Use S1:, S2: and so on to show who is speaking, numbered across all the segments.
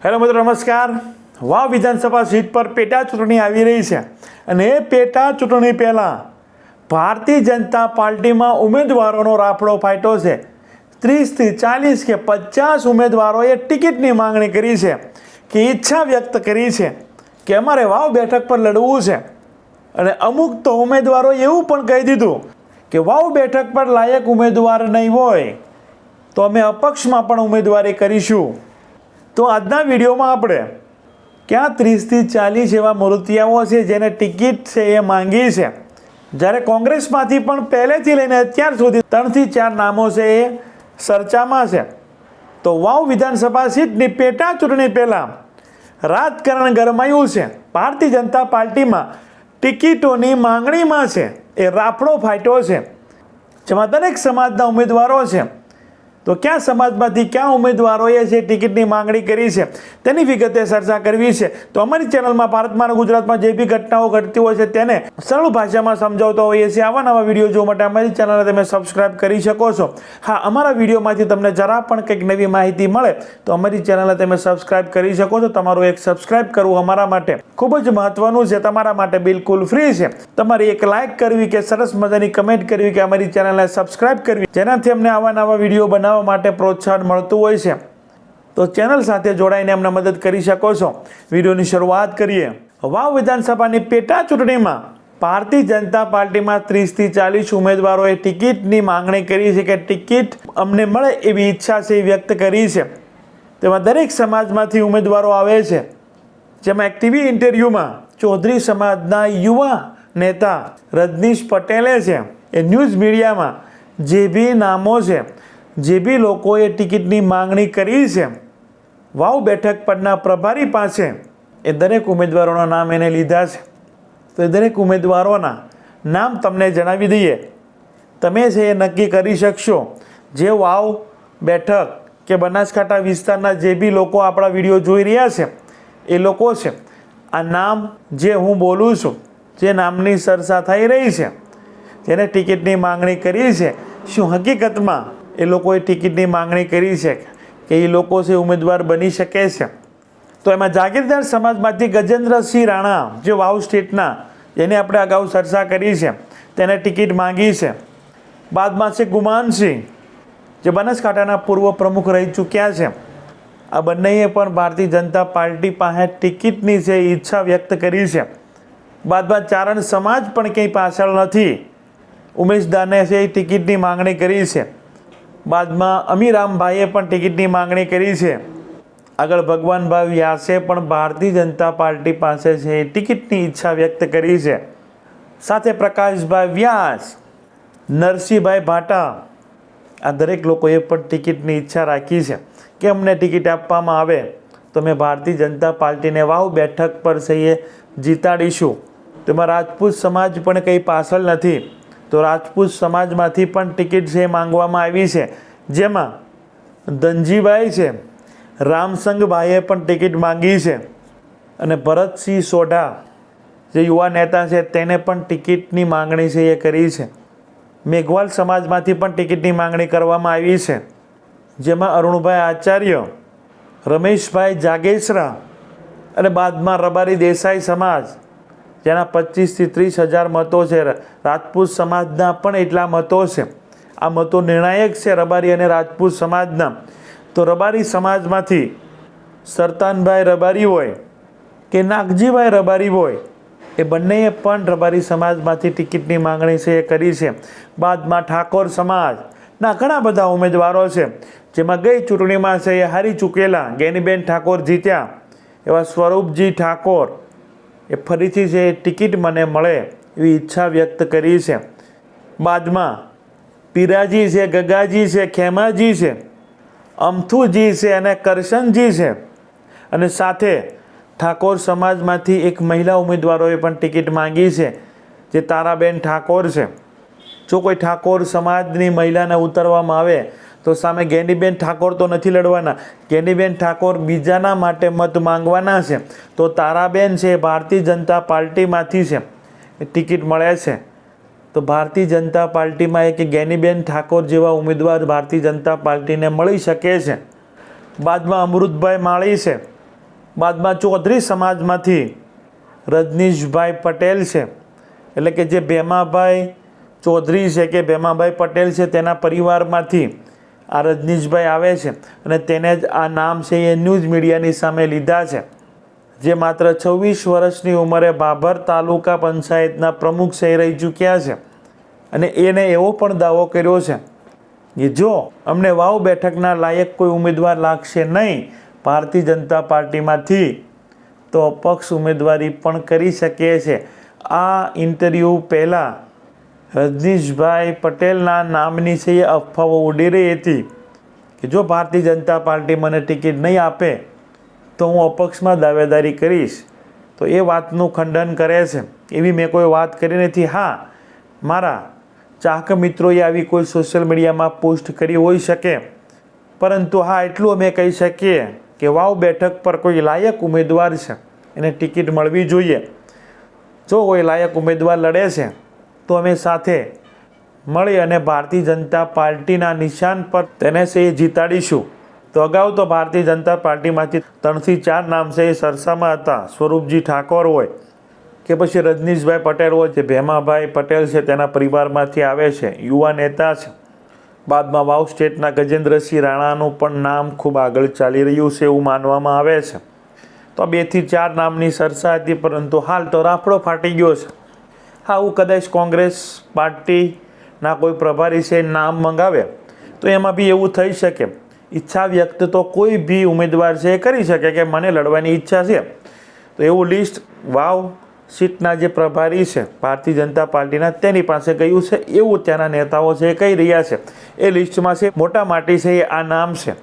S1: Hello મિત્રો, નમસ્કાર। વાવ વિધાનસભા સીટ પર પેટા ચૂંટણી આવી રહી છે અને એ પેટા ચૂંટણી પહેલાં ભારતીય જનતા પાર્ટીમાં ઉમેદવારોનો રાફડો ફાટ્યો છે। 30થી 40 કે 50 ઉમેદવારોએ ટિકિટની માંગણી કરી છે કે ઈચ્છા વ્યક્ત કરી છે કે અમારે વાવ બેઠક પર લડવું છે અને અમુક તો ઉમેદવારોએ એવું પણ કહી દીધું કે વાવ બેઠક પર લાયક ઉમેદવાર નહીં હોય તો અમે અપક્ષમાં પણ ઉમેદવારી કરીશું। તો આજના વિડીયોમાં આપણે ક્યાં 30થી 40 એવા મૂર્તિયાઓ છે જેને ટિકિટ છે એ માંગી છે, જ્યારે કોંગ્રેસમાંથી પણ પહેલેથી લઈને અત્યાર સુધી 3 થી 4 નામો છે એ ચર્ચામાં છે। તો વાવ વિધાનસભા સીટની પેટા ચૂંટણી પહેલાં રાજકારણ ગરમાયું છે। ભારતીય જનતા પાર્ટીમાં ટિકિટોની માંગણીમાં છે એ રાફડો ફાટ્યો છે, જેમાં દરેક સમાજના ઉમેદવારો છે। તો કયા સમાજમાંથી કયા ઉમેદવારોએ છે ટિકિટની માંગણી કરી છે તેની વિગતે ચર્ચા કરવી છે। તો અમારી ચેનલમાં ભારતમાં અને ગુજરાતમાં જે બી ઘટનાઓ ઘટતી હોય છે તેને સરળ ભાષામાં સમજાવતો હોઈએ છીએ। આવા નવા વિડીયો જોવા માટે અમારી ચેનલને તમે સબસ્ક્રાઇબ કરી શકો છો। હા, અમારા વિડીયોમાંથી તમને જરા પણ કંઈક નવી માહિતી મળે તો અમારી ચેનલને તમે સબસ્ક્રાઇબ કરી શકો છો। તમારું એક સબસ્ક્રાઇબ કરવું અમારા માટે ખૂબ જ મહત્વનું છે, તમારા માટે બિલકુલ ફ્રી છે। તમારી એક લાઇક કરવી કે સરસ મજાની કમેન્ટ કરવી કે અમારી ચેનલને સબસ્ક્રાઇબ કરવી, જેનાથી અમને આવા નવા વિડીયો બનાવવા માટે પ્રોત્સાહન મળતું હોય છે। તો ચેનલ સાથે જોડાઈને અમને મદદ કરી શકો છો। વિડીયોની શરૂઆત કરીએ। વાવ વિધાનસભાની પેટા ચૂંટણીમાં ભારતીય જનતા પાર્ટીમાં 30થી 40 ઉમેદવારોએ ટિકિટની માંગણી કરી છે કે ટિકિટ અમને મળે એવી ઈચ્છા છે વ્યક્ત કરી છે। તેમાં દરેક સમાજમાંથી ઉમેદવારો આવે છે, જેમાં એક ટીવી ઇન્ટરવ્યૂમાં ચૌધરી સમાજના યુવા નેતા રજનીશ પટેલે છે એ ન્યૂઝ મીડિયામાં જે બી નામો છે, જે બી લોકોએ ટિકિટની માંગણી કરી છે વાવ બેઠક પરના પ્રભારી પાસે એ દરેક ઉમેદવારોના નામ એને લીધા છે। તો એ દરેક ઉમેદવારોના નામ તમને જણાવી દઈએ, તમે છે એ નક્કી કરી શકશો। જે વાવ બેઠક કે બનાસકાંઠા વિસ્તારના જે બી લોકો આપણા વિડીયો જોઈ રહ્યા છે એ લોકો છે, આ નામ જે હું બોલું છું, જે નામની ચર્ચા થઈ રહી છે, જેને ટિકિટની માંગણી કરી છે, શું હકીકતમાં એ લોકોએ ટિકિટની માંગણી કરી છે કે એ લોકો છે ઉમેદવાર બની શકે છે? તો એમાં જાગીરદાર સમાજમાંથી ગજેન્દ્રસિંહ રાણા, જે વાવ સ્ટેટના, જેને આપણે અગાઉ ચર્ચા કરી છે, તેને ટિકિટ માંગી છે। બાદમાં છે ગુમાનસિંહ, જે બનાસકાંઠાના પૂર્વ પ્રમુખ રહી ચૂક્યા છે। આ બંનેએ પણ ભારતીય જનતા પાર્ટી પાસે ટિકિટની છે ઈચ્છા વ્યક્ત કરી છે। બાદમાં ચારણ સમાજ પણ કંઈ પાછળ નથી, ઉમેશ દાને છે એ ટિકિટની માંગણી કરી છે। બાદમાં અમીરામભાઈએ પણ ટિકિટની માંગણી કરી છે। આગળ ભગવાનભાઈ વ્યાસે પણ ભારતીય જનતા પાર્ટી પાસે છે ટિકિટની ઈચ્છા વ્યક્ત કરી છે। સાથે પ્રકાશભાઈ વ્યાસ, નરસિંહભાઈ ભાટા, આ દરેક લોકોએ પણ ટિકિટની ઈચ્છા રાખી છે કે અમને ટિકિટ આપવામાં આવે તો અમે ભારતીય જનતા પાર્ટીને વાવ બેઠક પર છે એ જીતાડીશું। તેમાં રાજપૂત સમાજ પણ કંઈ પાછળ નથી, તો રાજપૂત સમાજમાંથી પણ ટિકિટ છે માંગવામાં આવી છે, જેમાં ધનજીભાઈ છે, રામસંગભાઈએ પણ ટિકિટ માંગી છે અને ભરતસિંહ સોઢા, જે યુવા નેતા છે, તેને પણ ટિકિટની માંગણી છે એ કરી છે। મેઘવાલ સમાજમાંથી પણ ટિકિટની માંગણી કરવામાં આવી છે, જેમાં અરુણભાઈ આચાર્ય, રમેશભાઈ જાગેસરા અને બાદમાં રબારી દેસાઈ સમાજ, જેના 25થી 30 હજાર મતો છે। રાજપૂત સમાજના પણ એટલા મતો છે। આ મતો નિર્ણાયક છે રબારી અને રાજપૂત સમાજના। તો રબારી સમાજમાંથી સરતાનભાઈ રબારી હોય કે નાગજીભાઈ રબારી હોય, એ બંનેએ પણ રબારી સમાજમાંથી ટિકિટની માંગણી છે એ કરી છે। બાદમાં ઠાકોર સમાજના ઘણા બધા ઉમેદવારો છે, જેમાં ગઈ ચૂંટણીમાં છે એ હારી ચૂકેલા ગેનીબેન ઠાકોર જીત્યા એવા સ્વરૂપજી ઠાકોર એ ફરીથી છે ટિકિટ મને મળે એવી ઈચ્છા વ્યક્ત કરી છે। બાદમાં પીરાજી છે, ગગાજી છે, ખેમાજી છે, અમથુજી છે અને કરશનજી છે, અને સાથે ઠાકોર સમાજમાંથી એક મહિલા ઉમેદવારોએ પણ ટિકિટ માંગી છે, જે તારાબેન ઠાકોર છે। જો કોઈ ઠાકોર સમાજની મહિલાને ઉતારવામાં આવે તો સામે ગેનીબેન ઠાકોર તો નથી લડવાના, ગેનીબેન ઠાકોર બીજાના માટે મત માંગવાના છે। તો તારાબેન છે ભારતીય જનતા પાર્ટીમાંથી છે એ ટિકિટ મળે છે। તો ભારતીય જનતા પાર્ટીમાં એક ગેનીબેન ઠાકોર જેવા ઉમેદવાર ભારતીય જનતા પાર્ટીને મળી શકે છે। બાદમાં અમૃતભાઈ માળી છે, બાદમાં ચૌધરી સમાજમાંથી રજનીશભાઈ પટેલ છે, એટલે કે જે ભેમાભાઈ ચૌધરી છે કે ભેમાભાઈ પટેલ છે તેના પરિવારમાંથી આ રજનીશભાઈ આવે છે અને તેને જ આ નામ છે એ ન્યૂઝ મીડિયાની સામે લીધા છે, જે માત્ર 26 વર્ષની ઉંમરે ભાભર તાલુકા પંચાયતના પ્રમુખ છે રહી ચૂક્યા છે. અને એને એવો પણ દાવો કર્યો છે કે જો અમને વાવ બેઠકના લાયક કોઈ ઉમેદવાર લાગશે નહીં ભારતીય જનતા પાર્ટીમાંથી તો અપક્ષ ઉમેદવારી પણ કરી શકે છે. આ ઇન્ટરવ્યૂ પહેલાં રજનીશભાઈ પટેલના નામની છે એ અફવાઓ ઉડી રહી હતી કે જો ભારતીય જનતા પાર્ટી મને ટિકિટ નહીં આપે તો હું અપક્ષમાં દાવેદારી કરીશ. તો એ વાતનું ખંડન કરે છે, એવી મેં કોઈ વાત કરી નથી. હા, મારા ચાહક મિત્રોએ આવી કોઈ સોશિયલ મીડિયામાં પોસ્ટ કરી હોઈ શકે, પરંતુ હા એટલું અમે કહી શકીએ કે વાવ બેઠક પર કોઈ લાયક ઉમેદવાર છે, એને ટિકિટ મળવી જોઈએ. જો કોઈ લાયક ઉમેદવાર લડે છે તો અમે સાથે મળી અને ભારતીય જનતા પાર્ટીના નિશાન પર તેને છે એ જીતાડીશું. તો અગાઉ તો ભારતીય જનતા પાર્ટીમાંથી 3 થી 4 નામ છે એ સરસામાં હતા. સ્વરૂપજી ઠાકોર હોય કે પછી રજનીશભાઈ પટેલ હોય, જે ભેમાભાઈ પટેલ છે તેના પરિવારમાંથી આવે છે, યુવા નેતા છે. બાદમાં વાવ સ્ટેટના ગજેન્દ્રસિંહ રાણાનું પણ નામ ખૂબ આગળ ચાલી રહ્યું છે એવું માનવામાં આવે છે. તો 2 થી 4 નામની સરસા હતી, પરંતુ હાલ તો રાફડો ફાટી ગયો છે. હા, હું કદાચ કોંગ્રેસ પાર્ટીના કોઈ પ્રભારી છે નામ મંગાવે તો એમાં બી એવું થઈ શકે. ઈચ્છા વ્યક્ત તો કોઈ બી ઉમેદવાર છે એ કરી શકે કે મને લડવાની ઈચ્છા છે, તો એવું લિસ્ટ વાવ સીટના જે પ્રભારી છે ભારતીય જનતા પાર્ટીના તેની પાસે ગયું છે એવું ત્યાંના નેતાઓ છે એ કહી રહ્યા છે. એ લિસ્ટમાં છે મોટા માટી છે એ આ નામ છે.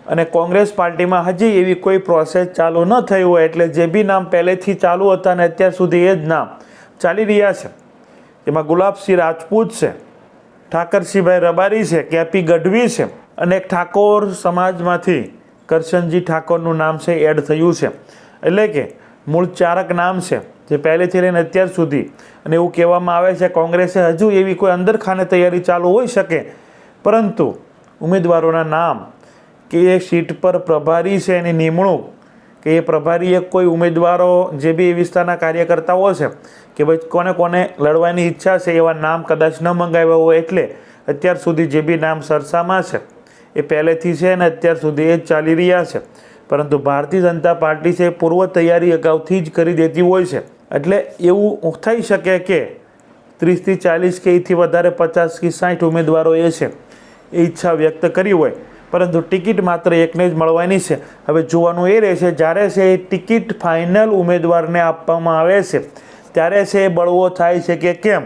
S1: અને કોંગ્રેસ પાર્ટીમાં હજી એવી કોઈ પ્રોસેસ ચાલુ ન થઈ હોય, એટલે જે બી નામ પહેલેથી ચાલુ હતા અને અત્યાર સુધી એ જ નામ ચાલી રહ્યા છે. એમાં ગુલાબસિંહ રાજપૂત છે, ઠાકરસિંહભાઈ રબારી છે, કેપી ગઢવી છે અને ઠાકોર સમાજમાંથી કરશનજી ઠાકોરનું નામ છે એડ થયું છે. એટલે કે મૂળ 4 નામ છે જે પહેલેથી લઈને અત્યાર સુધી. અને એવું કહેવામાં આવે છે કોંગ્રેસે હજુ એવી કોઈ અંદરખાને તૈયારી ચાલુ હોઈ શકે, પરંતુ ઉમેદવારોના નામ કે એ સીટ પર પ્રભારી છે એની નિમણૂક કે એ પ્રભારીએ કોઈ ઉમેદવારો જે બી એ વિસ્તારના કાર્યકર્તાઓ છે કે ભાઈ કોને કોને લડવાની ઈચ્છા છે એવા નામ કદાચ ન મંગાવ્યા હોય, એટલે અત્યાર સુધી જે બી નામ સરસામાં છે એ પહેલેથી છે અને અત્યાર સુધી એ જ ચાલી રહ્યા છે. પરંતુ ભારતીય જનતા પાર્ટી છે પૂર્વ તૈયારી અગાઉથી જ કરી દેતી હોય છે. એટલે એવું થઈ શકે કે 30 થી 40 કે એથી વધારે 50 કે 60 ઉમેદવારો એ છે એ ઈચ્છા વ્યક્ત કરી હોય, પરંતુ ટિકિટ માત્ર એકને જ મળવાની છે. હવે જોવાનું એ રહેશે જ્યારે છે એ ટિકિટ ફાઇનલ ઉમેદવારને આપવામાં આવે છે ત્યારે છે એ બળવો થાય છે કે કેમ.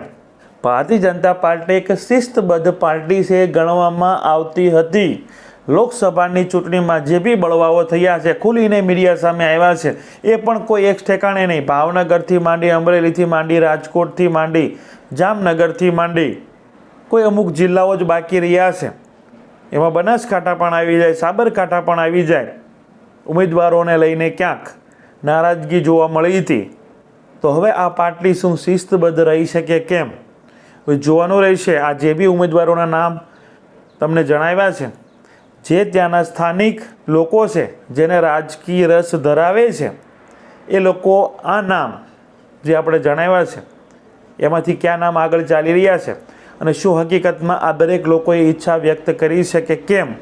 S1: ભારતીય જનતા પાર્ટી એક શિસ્તબદ્ધ પાર્ટી છે ગણવામાં આવતી હતી. લોકસભાની ચૂંટણીમાં જે બી બળવાઓ થયા છે ખુલીને મીડિયા સામે આવ્યા છે, એ પણ કોઈ એક ઠેકાણે નહીં. ભાવનગરથી માંડી, અમરેલીથી માંડી, રાજકોટથી માંડી, જામનગરથી માંડી કોઈ અમુક જિલ્લાઓ જ બાકી રહ્યા છે. એમાં બનાસકાંઠા પણ આવી જાય, સાબરકાંઠા પણ આવી જાય. ઉમેદવારોને લઈને ક્યાંક નારાજગી જોવા મળી હતી. તો હવે આ પાર્ટી શું શિસ્તબદ્ધ રહી શકે કેમ, જોવાનું રહેશે. આ જે બી ઉમેદવારોના નામ તમને જણાવ્યા છે, જે ત્યાંના સ્થાનિક લોકો છે જેને રાજકીય રસ ધરાવે છે, એ લોકો આ નામ જે આપણે જણાવ્યા છે એમાંથી કયા નામ આગળ ચાલી રહ્યા છે અને શું હકીકતમાં આ દરેક લોકોએ ઈચ્છા વ્યક્ત કરી છે કે કેમ,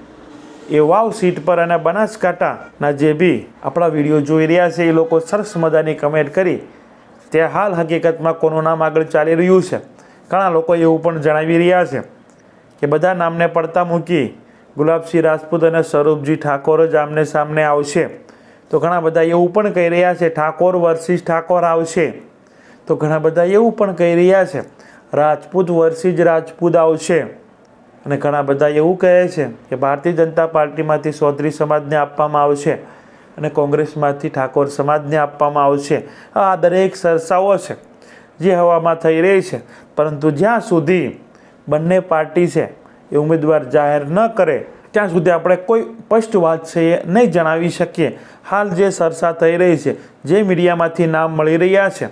S1: એ વાવ સીટ પર અને બનાસકાંઠાના જે બી આપણા વિડીયો જોઈ રહ્યા છે એ લોકો સરસ મજાની કમેન્ટ કરી ત્યાં હાલ હકીકતમાં કોનું નામ આગળ ચાલી રહ્યું છે. ઘણા લોકો એવું પણ જણાવી રહ્યા છે કે બધા નામને પડતા મૂકી ગુલાબસિંહ રાજપૂત અને સ્વરૂપજી ઠાકોર જ આમને સામને આવશે. તો ઘણા બધા એવું પણ કહી રહ્યા છે ઠાકોર વર્સિસ ઠાકોર આવશે. તો ઘણા બધા એવું પણ કહી રહ્યા છે રાજપૂત વર્સિસ રાજપૂત આવશે. અને ઘણા બધા એવું કહે છે કે ભારતીય જનતા પાર્ટીમાંથી ચૌધરી સમાજને આપવામાં આવશે અને કોંગ્રેસમાંથી ઠાકોર સમાજને આપવામાં આવશે. આ દરેક ચર્ચાઓ છે જે હવામાં થઈ રહી છે, પરંતુ જ્યાં સુધી બંને પાર્ટી છે એ ઉમેદવાર જાહેર ન કરે ત્યાં સુધી આપણે કોઈ સ્પષ્ટ વાત છે એ નહીં જણાવી શકીએ. હાલ જે ચર્ચા થઈ રહી છે, જે મીડિયામાંથી નામ મળી રહ્યા છે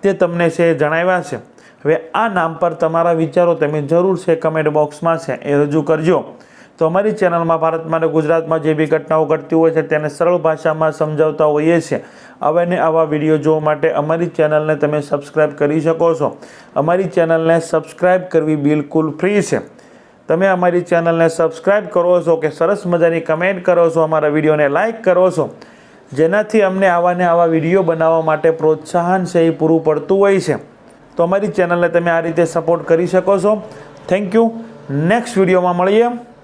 S1: તે તમને છે જણાવ્યા છે. હવે આ નામ પર તમારા વિચારો તમે જરૂર છે કમેન્ટ બોક્સમાં છે એ રજૂ કરજો. તો અમારી ચેનલમાં ભારતમાં અને ગુજરાતમાં જે બી ઘટનાઓ ઘટતી હોય છે તેને સરળ ભાષામાં સમજાવતા હોઈએ છીએ. હવે ને આવા વિડીયો જોવા માટે અમારી ચેનલને તમે સબસ્ક્રાઈબ કરી શકો છો. અમારી ચેનલને સબસ્ક્રાઈબ કરવી બિલકુલ ફ્રી છે. તમે અમારી ચેનલને સબસ્ક્રાઈબ કરો છો કે સરસ મજાની કમેન્ટ કરો છો, અમારા વિડીયોને લાઇક કરો છો, જેનાથી અમને આવા ને આવા વિડીયો બનાવવા માટે પ્રોત્સાહન છે એ પૂરું પડતું હોય છે. તો અમારી ચેનલને તમે આ રીતે સપોર્ટ કરી શકો છો. Thank you. નેક્સ્ટ વિડીયોમાં મળીએ.